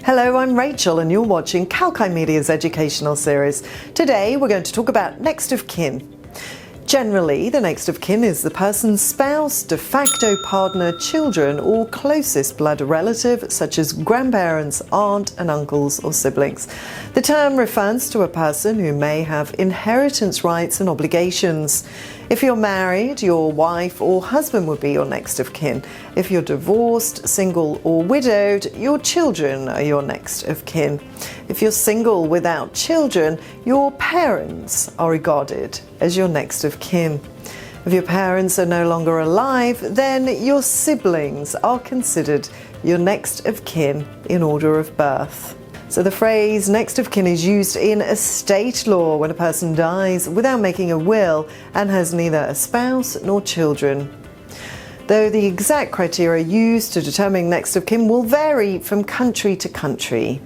Hello, I'm Rachel and you're watching Calcine Media's educational series. Today we're going to talk about next of kin. Generally, the next of kin is the person's spouse, de facto partner, children, or closest blood relative, such as grandparents, aunt and uncles or siblings. The term refers to a person who may have inheritance rights and obligations. If you're married, your wife or husband would be your next of kin. If you're divorced, single or widowed, your children are your next of kin. If you're single without children, your parents are regarded as your next of kin. If your parents are no longer alive, then your siblings are considered your next of kin in order of birth. So the phrase next of kin is used in estate law when a person dies without making a will and has neither a spouse nor children. Though the exact criteria used to determine next of kin will vary from country to country.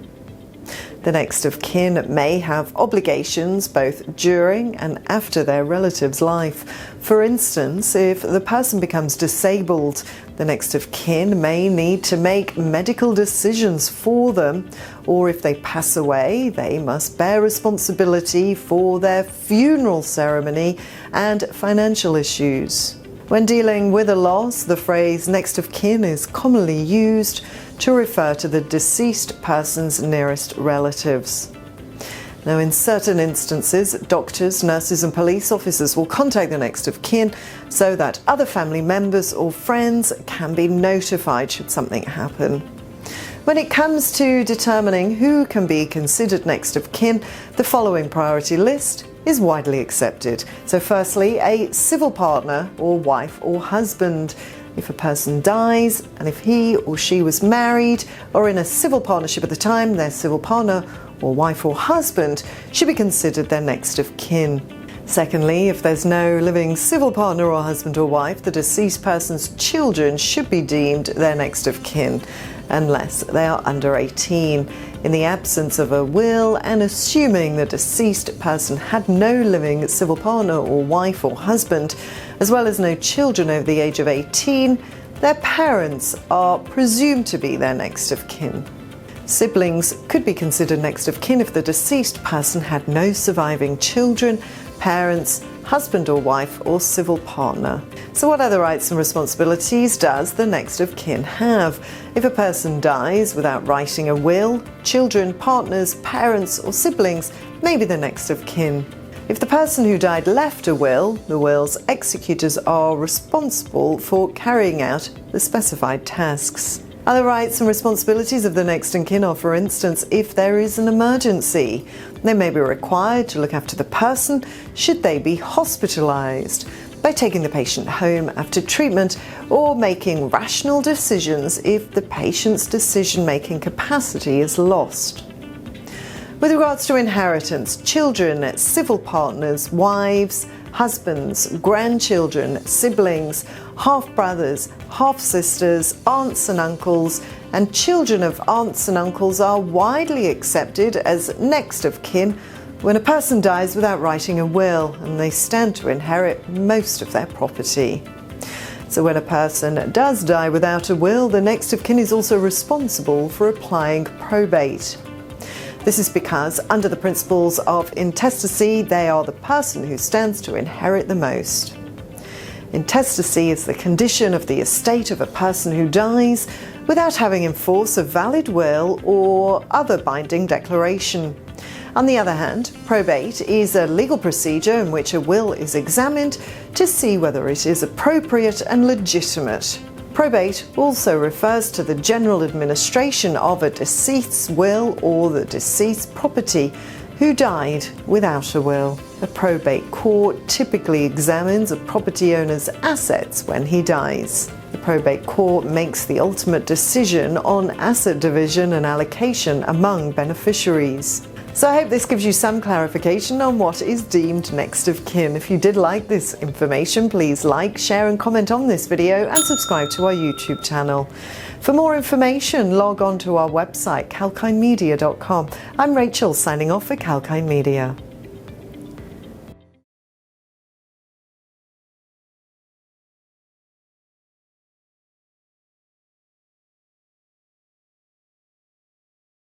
The next of kin may have obligations both during and after their relative's life. For instance, if the person becomes disabled, the next of kin may need to make medical decisions for them, or if they pass away, they must bear responsibility for their funeral ceremony and financial issues. When dealing with a loss, the phrase next of kin is commonly used to refer to the deceased person's nearest relatives. Now, in certain instances, doctors, nurses and police officers will contact the next of kin so that other family members or friends can be notified should something happen. When it comes to determining who can be considered next of kin, the following priority list is widely accepted. So firstly, a civil partner or wife or husband. If a person dies and if he or she was married or in a civil partnership at the time, their civil partner or wife or husband should be considered their next of kin. Secondly, if there's no living civil partner or husband or wife, the deceased person's children should be deemed their next of kin, unless they are under 18. In the absence of a will and assuming the deceased person had no living civil partner or wife or husband, as well as no children over the age of 18, their parents are presumed to be their next of kin. Siblings could be considered next of kin if the deceased person had no surviving children, parents, husband or wife or civil partner. So what other rights and responsibilities does the next of kin have? If a person dies without writing a will, children, partners, parents or siblings may be the next of kin. If the person who died left a will, the will's executors are responsible for carrying out the specified tasks. Other rights and responsibilities of the next of kin are, for instance, if there is an emergency, they may be required to look after the person should they be hospitalized, by taking the patient home after treatment or making rational decisions if the patient's decision-making capacity is lost. With regards to inheritance, children, civil partners, wives, husbands, grandchildren, siblings, half-brothers, half-sisters, aunts and uncles, and children of aunts and uncles are widely accepted as next of kin when a person dies without writing a will and they stand to inherit most of their property. So when a person does die without a will, the next of kin is also responsible for applying probate. This is because, under the principles of intestacy, they are the person who stands to inherit the most. Intestacy is the condition of the estate of a person who dies without having in force a valid will or other binding declaration. On the other hand, probate is a legal procedure in which a will is examined to see whether it is appropriate and legitimate. Probate also refers to the general administration of a deceased's will or the deceased's property who died without a will. A probate court typically examines a property owner's assets when he dies. The probate court makes the ultimate decision on asset division and allocation among beneficiaries. So I hope this gives you some clarification on what is deemed next of kin. If you did like this information, please like, share and comment on this video and subscribe to our YouTube channel. For more information, log on to our website calcinemedia.com. I'm Rachel, signing off for Calcine Media.